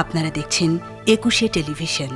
আপনারা দেখছেন ২১শে television.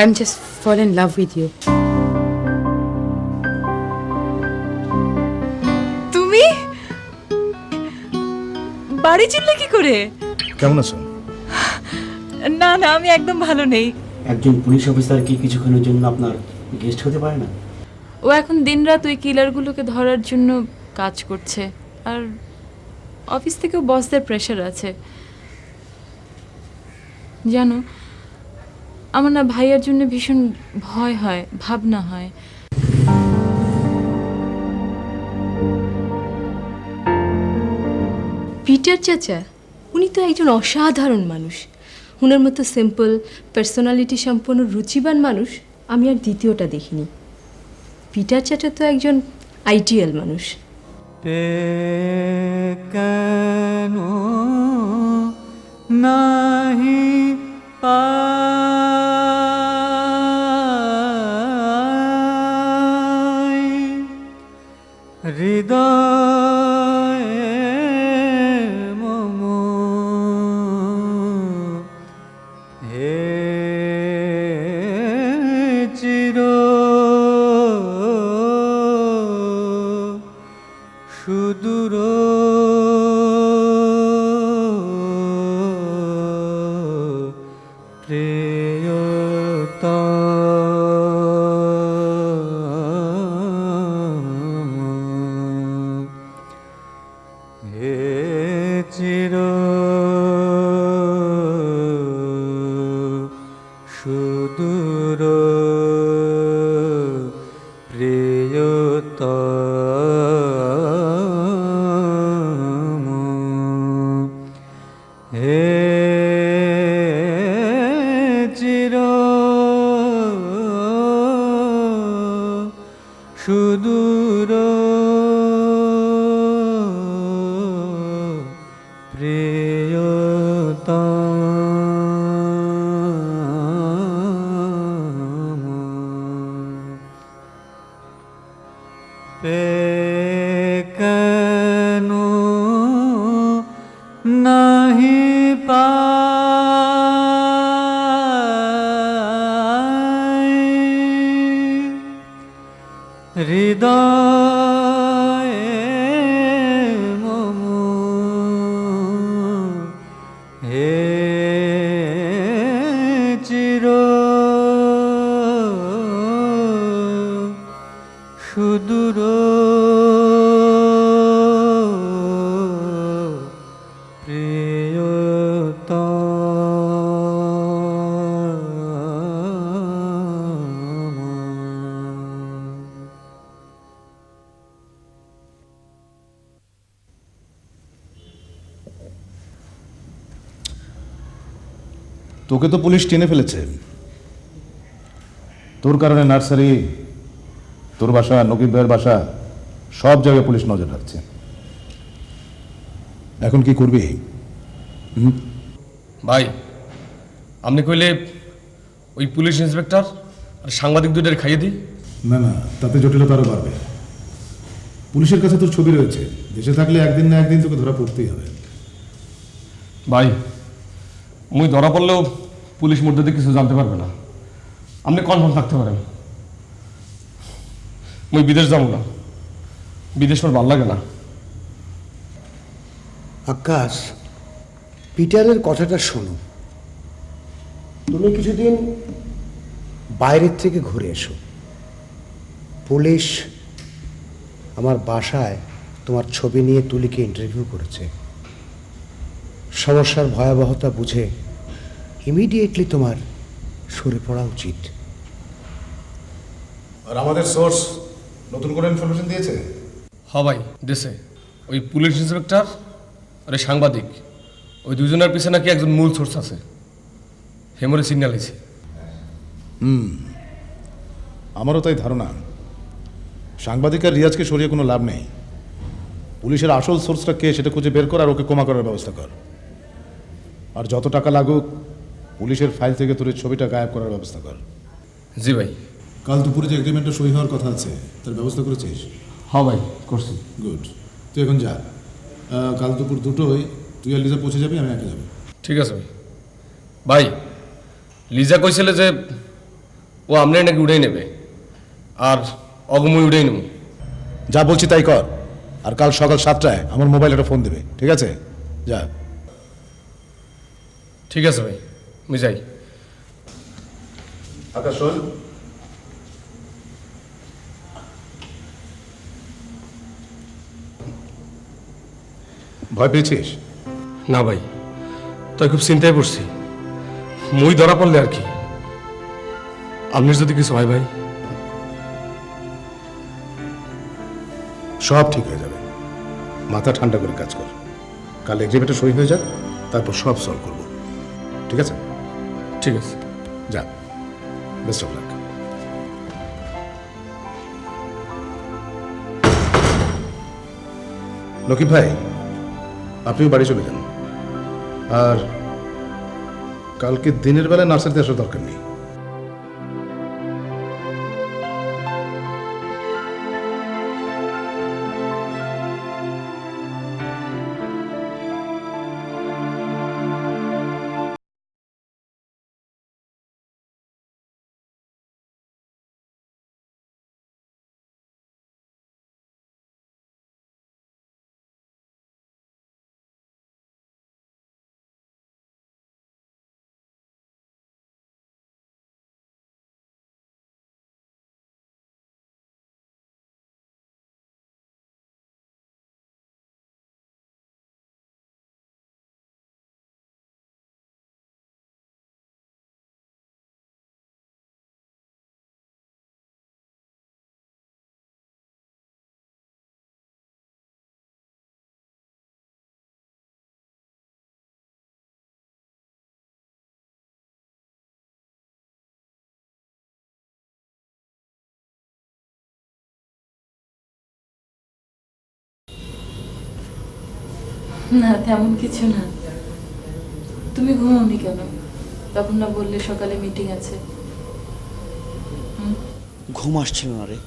I'm just fall in love with you. তুমি বাড়ি চিনলে কি করে? কেমন আছো? না না, আমি একদম ভালো নেই। একজন পুলিশ অফিসার কি কিছুক্ষণের জন্য আপনার গেস্ট হতে পারে না? ও এখন দিনরাত ওই কিলারগুলোকে ধরার জন্য কাজ করছে, আর অফিস থেকেও বসদের প্রেশার আছে। জানো, আমার না ভাইয়ার জন্য ভীষণ ভয় হয়, ভাবনা হয়। পিটার চাচা, উনি তো একজন অসাধারণ মানুষ। উনার মতো সিম্পল পার্সোনালিটি সম্পন্ন রুচিবান মানুষ আমি আর দ্বিতীয়টা দেখিনি। পিটার চাচা তো একজন আইডিয়াল মানুষ। কেন নাহি হৃদয়ে মম হে চির সুদূর চির সুদূর প্রিয়তম হে চির সুদূর কেন নাহি পাই হৃদয়ে মম হে চির সুদূর তোকে তো পুলিশ টেনে ফেলেছে। তোর কারণে নার্সারি, তোর বাসা, নকিব ভাইয়ের বাসা, সব জায়গায় পুলিশ নজর রাখছে। এখন কি করবি? ভাই, আপনি কইলে ওই পুলিশ ইন্সপেক্টর আর সাংবাদিক দুইটার খাইয়ে দিই। না না, তাতে জটিলতা আরও বাড়বে। পুলিশের কাছে তোর ছবি রয়েছে, দেশে থাকলে একদিন না একদিন তোকে ধরা পড়তেই হবে। ভাই মুই ধরা পড়লেও পুলিশ মধ্যে দিয়ে কিছু জানতে পারবে না, আপনি কনফার্ম থাকতে পারেন। মুই বিদেশ যাবো না, বিদেশ আমার ভালো লাগে না। আকাশ, পিটারের কথাটা শোনো। তুমি কিছুদিন বাইরের থেকে ঘুরে এসো। পুলিশ আমার বাসায় তোমার ছবি নিয়ে তুলিকে ইন্টারভিউ করেছে। সমস্যার ভয়াবহতা বুঝে ইমিডিয়েটলি তোমার সরে পড়া উচিত। আর আমাদের সোর্স নতুন করে ইনফরমেশন দিয়েছে। হ ভাই দেশে ওই পুলিশ ইন্সপেক্টর আর ওই সাংবাদিক, ওই দুজনের পিছনে নাকি একজন মূল সোর্স আছে, হেমরে সিগন্যাল আছে। আমারও তাই ধারণা। সাংবাদিক আর রিয়াজকে সরিয়ে কোনো লাভ নেই। পুলিশের আসল সোর্সটা কে সেটা খুঁজে বের কর আর ওকে ক্ষমা করার ব্যবস্থা কর। আর যত টাকা লাগুক পুলিশের ফাইল থেকে তোর এই ছবিটা গায়েব করার ব্যবস্থা কর। জি ভাই। কাল দুপুরে যে এগ্রিমেন্টটা সই হওয়ার কথা আছে তার ব্যবস্থা করেছিস? হ ভাই করছি। গুড, তুই এখন যা। কাল দুপুর 2টোয় তুই আর লিজা পৌঁছে যাবি, আমি একা যাবো। ঠিক আছে ভাই। ভাই লিজা কইছিল যে ও আপনি নাকি উড়াই নেবে আর অগময় উড়াই নেব। যা বলছি তাই কর। আর কাল সকাল 7টায় আমার মোবাইলে একটা ফোন দেবে, ঠিক আছে? যা। ঠিক আছে ভাই, আমি যাই। আকাশ শোন, ভয় পেয়েছিস? না ভাই, তাই খুব চিন্তায় পড়ছি। মই ধরা পড়লে আর কি, আপনি যদি কিছু হয় ভাই। সব ঠিক হয়ে যাবে, মাথা ঠান্ডা করে কাজ কর। কাল এগ্রিমেন্টে সই হয়ে যাক, তারপর সব সলভ করবো, ঠিক আছে? ঠিক আছে, যা। Best of luck. লকিব ভাই, আপনিও বাড়ি চলে যান। আর কালকে দিনের বেলায় নার্সারিতে আসার দরকার নেই। না তেমন কিছু না। তুমি ঘুমাওনি কেন? তখন না বললে সকালে মিটিং আছে। ঘুম আসছিল না রে,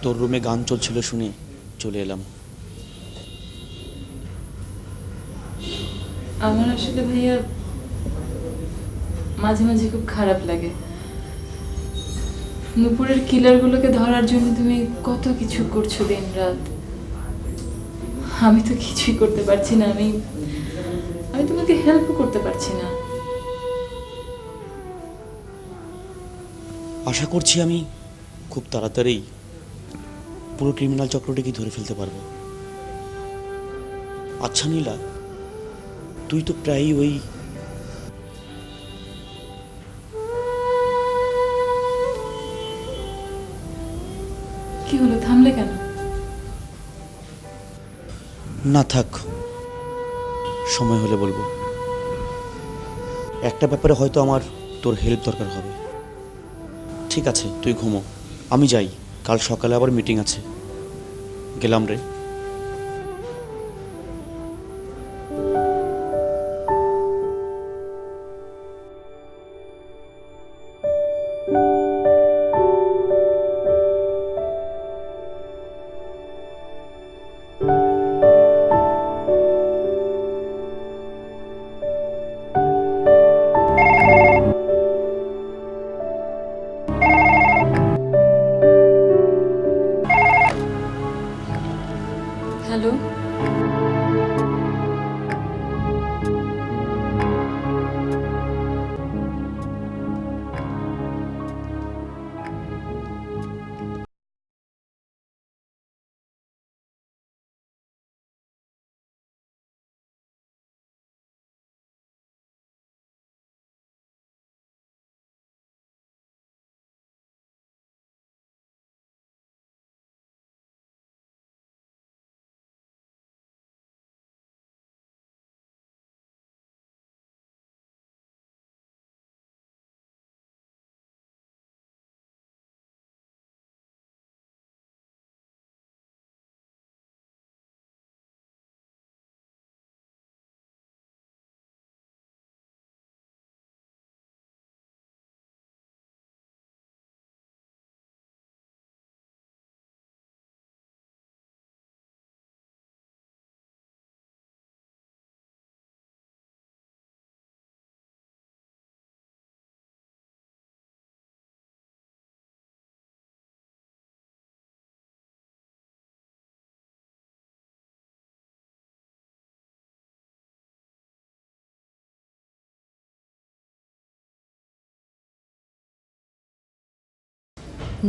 তোর রুমে গান চলছিল শুনে চলে এলাম। আমার আসলে ভাইয়া মাঝে মাঝে খুব খারাপ লাগে। নুপুরের কিলারগুলোকে ধরার জন্য তুমি কত কিছু করছো দিন রাত, আমি তো কিছুই করতে পারছি না। আমি তোমাকে হেল্প করতে পারছি না। আশা করছি আমি খুব তাড়াতাড়ি পুরো ক্রিমিনাল চক্রটাকে ধরে ফেলতে পারবো। আচ্ছা নীলা, তুই তো প্রায়ই ওই কি হলো, থামলে কেন? না থাক, সময় হলে বলবো। একটা ব্যাপারে হয়তো আমার তোর হেল্প দরকার হবে। ঠিক আছে, তুই ঘুমো, আমি যাই। কাল সকালে আবার মিটিং আছে। গেলাম রে।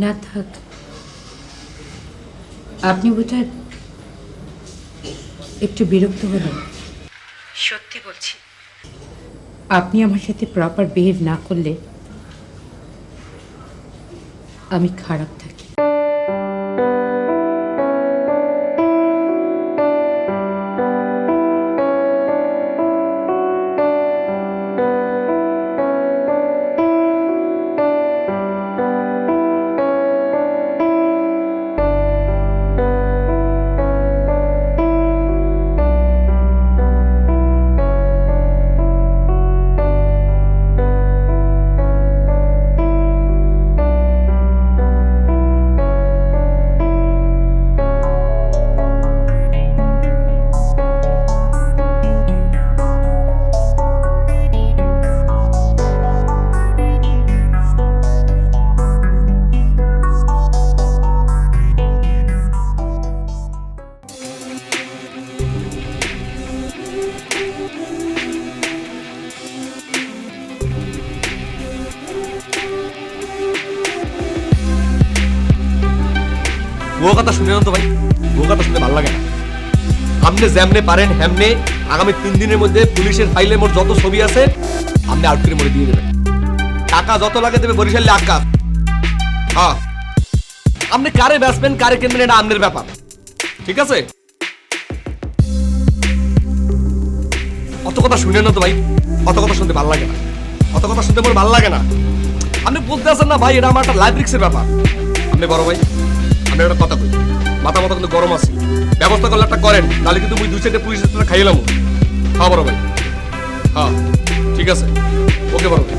না থাক, আপনি বোধহয় একটু বিরক্ত হলেন। সত্যি বলছি, আপনি আমার সাথে প্রপার বিহেভ না করলে আমি খারাপ থাকি। ও কথা শুনে না তো ভাই, ও কথা শুনতে ভালো লাগে না। আপনি যেমনে পারেন হেমনে আগামী 3 দিনের মধ্যে পুলিশের ফাইলে মোট যত ছবি আছে আপনি আউট করে মরে দিয়ে দেবেন। টাকা যত লাগে দেবে বরিশালে আকাশ। হ্যাঁ, আপনি কারে বেচবেন কারে কিনবেন এটা আপনার ব্যাপার, ঠিক আছে? অত কথা শুনে না তো ভাই, অত কথা শুনতে ভালো লাগে না, অত কথা শুনতে মোর ভালো লাগে না। আপনি বলতে আছেন না ভাই এটা আমার একটা লাইফ রিস্কের ব্যাপার। আপনি বড় ভাই, আমি একটা কথা কই, মাথা মাথা কিন্তু গরম আছে, ব্যবস্থা করলে একটা করেন, নাহলে কিন্তু মুই 2-4টা পুলিশের খাইলাম। হ্যাঁ বড় ভাই, হ্যাঁ ঠিক আছে, ওকে বড় ভাই।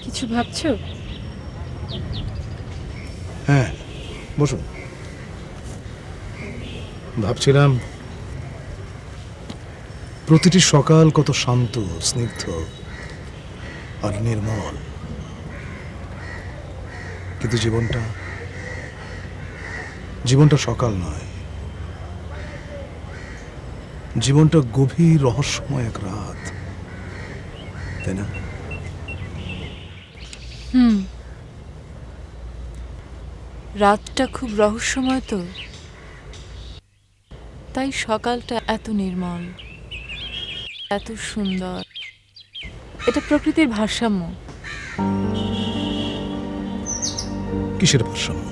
কিছু ভাবছো? হ্যাঁ বসুন। ভাবছিলাম প্রতিটি সকাল কত শান্ত, স্নিগ্ধ আর নির্মল, কিন্তু জীবনটা সকাল নয়, জীবনটা গভীর রহস্যময় এক রাত, তাই না? রাতটা খুব রহস্যময় তো, তাই সকালটা এত নির্মল, এত সুন্দর। এটা প্রকৃতির ভারসাম্য। কিসের ভারসাম্য?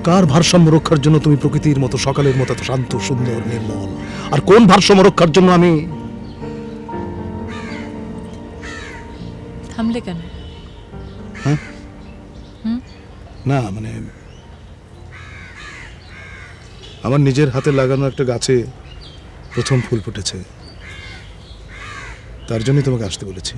কার ভারসাম্য রক্ষার জন্য তুমি প্রকৃতির মতো সকালের মতো এত শান্ত, সুন্দর, নির্মল? আর কোন ভারসাম্য রক্ষার জন্য আমি? থামলে কেন? না মানে আমার নিজের হাতে লাগানো একটা গাছে প্রথম ফুল ফুটেছে, তার জন্যই তোমাকে আসতে বলেছি।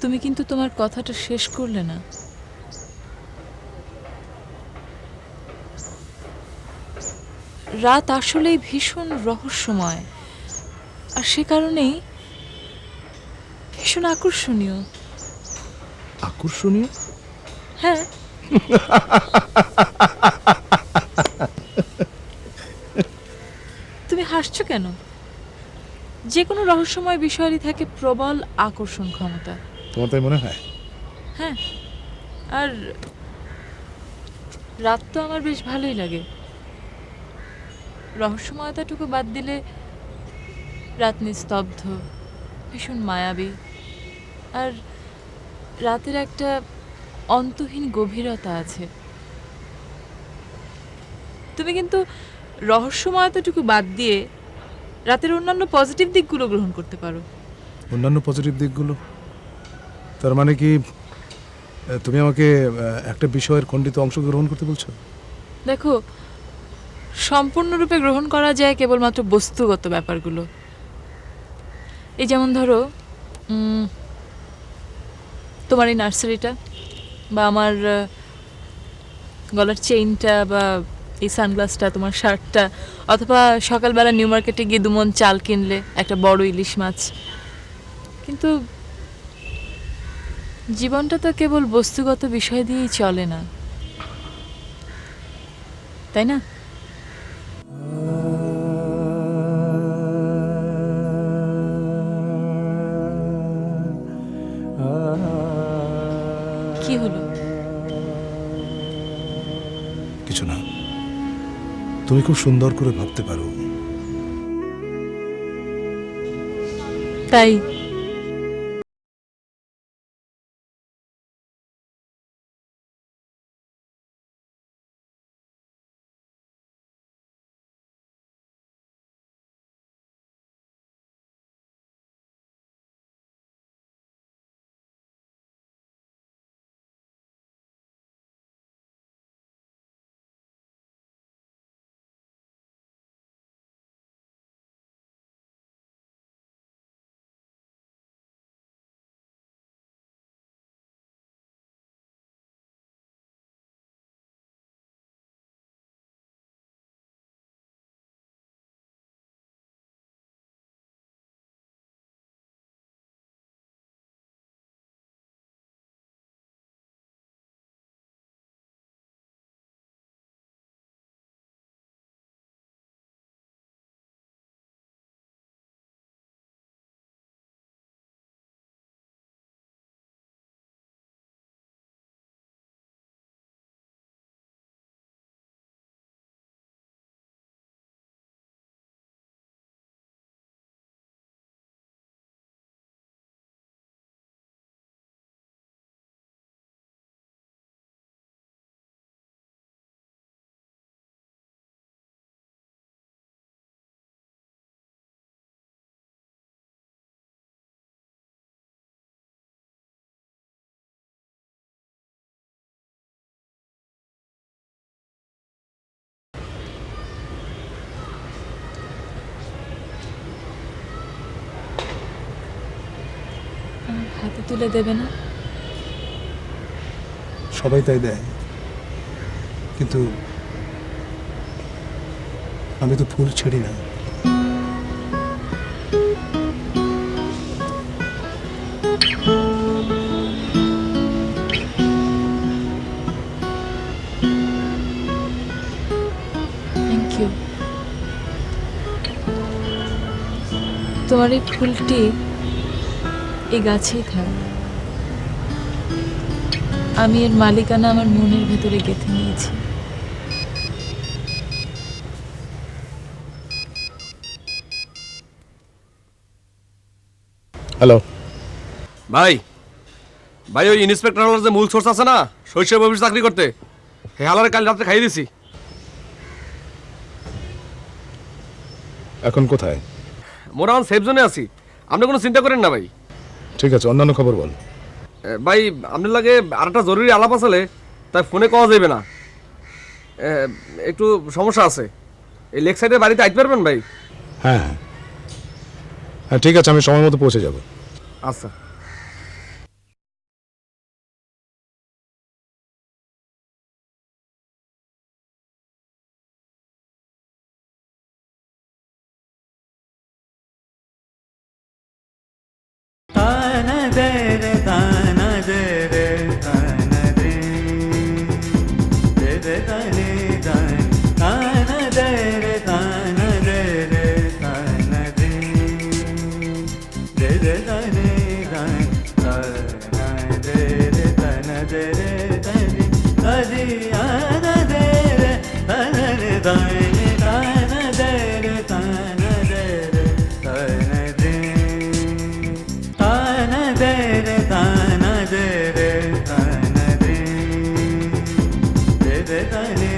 তুমি কিন্তু তোমার কথাটা শেষ করলে না। রাত আসলেই ভীষণ রহস্যময়, আর সে কারণেই ভীষণ আকর্ষণীয়। আকর্ষণীয়? হ্যাঁ, তুমি হাসছো কেন? যে কোনো রহস্যময় বিষয়েরই থাকে প্রবল আকর্ষণ ক্ষমতা। তোমার তাই মনে হয়? হ্যাঁ, আর রাত তো আমার বেশ ভালোই লাগে। রহস্যময়তাটুকু বাদ দিলে রাত নিস্তব্ধ, ভীষণ মায়াবী, আর রাতের একটা অন্তহীন গভীরতা আছে। তুমি কিন্তু রহস্যময়তাটুকু বাদ দিয়ে রাতের অন্যান্য পজিটিভ দিকগুলো গ্রহণ করতে পারো। অন্যান্য পজিটিভ দিকগুলো? তার মানে কি তুমি আমাকে একটা বিষয়ের খণ্ডিত অংশ গ্রহণ করতে বলছো? দেখো, সম্পূর্ণরূপে গ্রহণ করা যায় কেবলমাত্র বস্তুগত ব্যাপারগুলো। এই যেমন ধরো, তোমার এই নার্সারিটা, বা আমার গলার চেইনটা, বা এই সানগ্লাসটা, তোমার শার্টটা, অথবা সকালবেলা নিউ মার্কেটে গিয়ে 2 মণ চাল কিনলে, একটা বড় ইলিশ মাছ। কিন্তু জীবনটা তো কেবল বস্তুগত বিষয় দিয়েই চলে না, তাই না? কি হলো? কিছু না, তুমি খুব সুন্দর করে ভাবতে পারো। তাই হাতে তুলে দেবে না? সবাই তাই দেয়, কিন্তু আমি তো ফুল ছেড়ি না। তোমার এই ফুলটি এই গাছেই থাক, আমি এর মালিকানা আমার মনের ভেতরে গেঁথে নিয়েছি। হ্যালো। ভাই ভাই ওই ইন্সপেক্টর হলার যে মূল সোর্স আছে না, শৈশব অফিস চাকরি করতে, হে হালারে কাল রাত্রে খাইয়ে দিছি। এখন কোথায়? মোরা এখন সেফ জোনে আছি, আপনি কোনো চিন্তা করেন না ভাই। ঠিক আছে, অন্যান্য খবর বল। ভাই আপনার লাগে আর একটা জরুরি আলাপ আসলে, তাই ফোনে কওয়া যাবে না, একটু সমস্যা আছে। এই লেক সাইডের বাড়িতে আইতে পারবেন ভাই? হ্যাঁ হ্যাঁ, ঠিক আছে, আমি সময় মতো পৌঁছে যাব। আচ্ছা। ताना दे रे ताना दे रे ताना दे दे ताने ताना दे रे ताना दे रे ताना दे ताने ताना दे रे ताना दे रे ताने अरे आना दे रे ताना रे ताने ताना दे रे ताना दे रे ताना दे ताना दे रे ताना दे रे ताना दे ताने